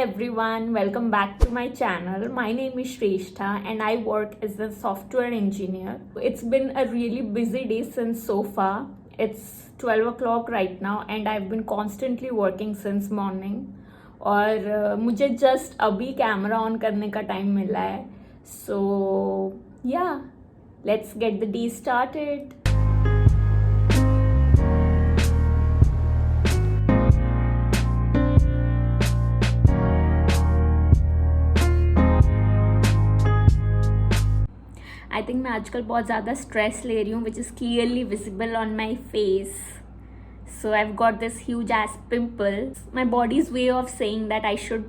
everyone, welcome back to my channel. My name is Shrestha and I work as a software engineer. It's been a really busy day since so far. It's 12 o'clock right now and I've been constantly working since morning. और मुझे just अभी camera on करने का time मिला है. So yeah, let's get the day started. I think मैं आजकल बहुत ज़्यादा स्ट्रेस ले रही हूँ which is clearly visible on my face. So I have got this huge ass pimple. My body's way of saying that I should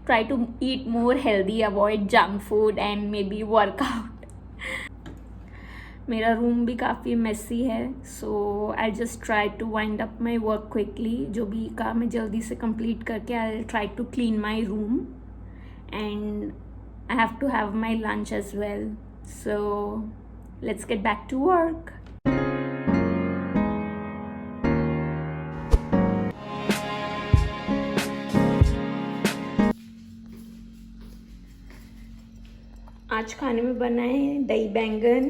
try to eat more healthy, avoid junk food and maybe workout. मेरा room भी काफ़ी messy है, so I just try to wind up my work quickly. जो भी काम है जल्दी से कंप्लीट करके I try to clean my room and I have to have my lunch as well. So let's get back to work. आज खाने में बना है दही बैंगन,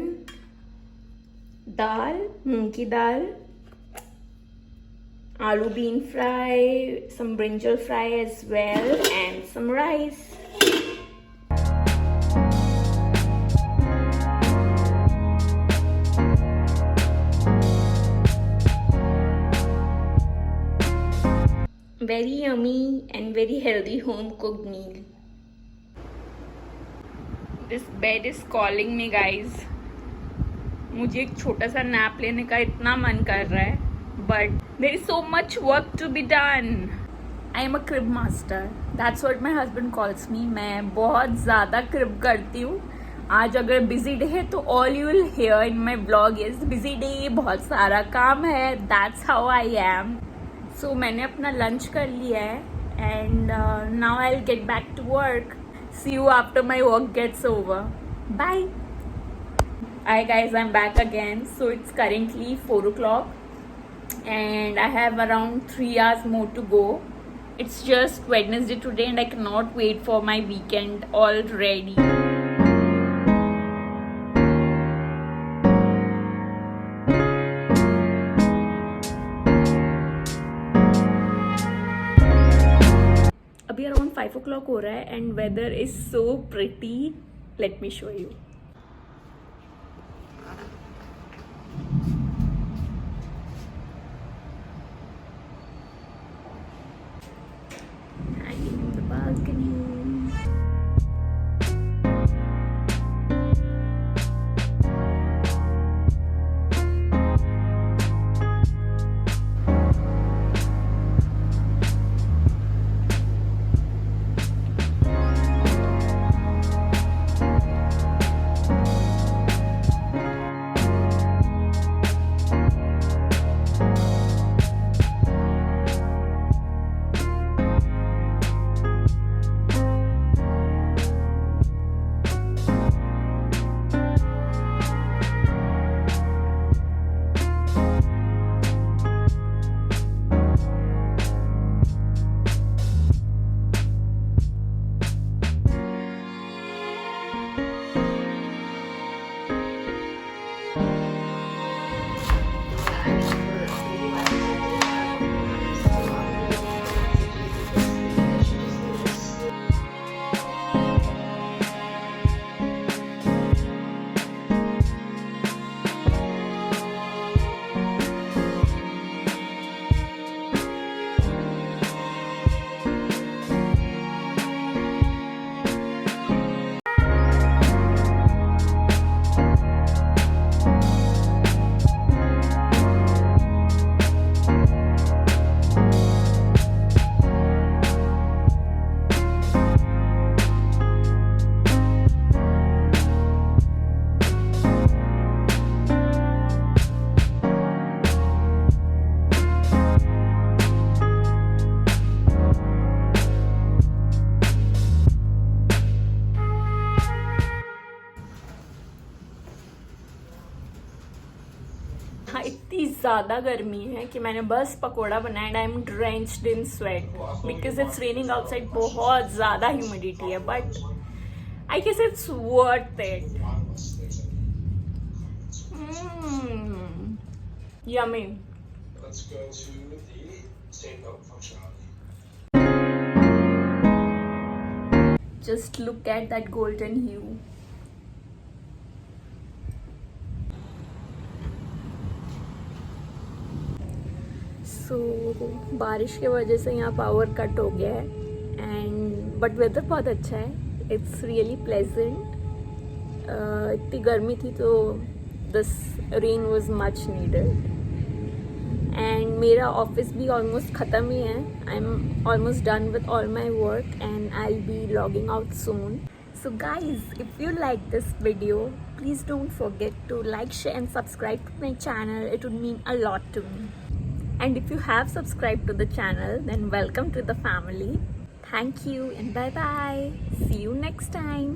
दाल, मूंग की दाल, आलू bean fry, some brinjal fry as well and some rice. Very yummy and very healthy home cooked meal. This bed is calling me guys. मुझे एक छोटा सा नैप लेने का इतना मन कर रहा है, but there is so much work to be done. I am a crib master. That's what my husband calls me. मैं बहुत ज़्यादा crib करती हूँ. आज अगर busy day है तो all you will hear in my vlog is busy day, बहुत सारा काम है. That's how I am. So मैंने अपना लंच कर लिया है and now I will get back to work. See you after my work gets over. Bye. Hi guys, I'm back again. So it's currently 4 o'clock and I have around 3 hours more to go. It's just Wednesday today and I cannot wait for my weekend already. अभी around 5 o'clock हो रहा है and weather is so pretty. Let me show you. Hanging in the balcony. ज़्यादा गर्मी है कि मैंने बस पकोड़ा बनाया and I am drenched in sweat because it's raining outside. बहुत ज़्यादा ह्यूमिडिटी है but I guess it's worth it. Yummy. Let's go to the statement functionality. Just look at that golden hue. So बारिश की वजह से यहाँ power cut हो गया है एंड बट वेदर बहुत अच्छा है. It's really pleasant. इतनी गर्मी थी तो this rain was much needed. And मेरा ऑफिस भी ऑलमोस्ट ख़त्म ही है. I am almost done with all my work and I will be logging out soon. So guys, if you like this video, please don't forget to like, share and subscribe to my channel. It would mean a lot to me. And if you have subscribed to the channel, then welcome to the family. Thank you and bye bye. See you next time.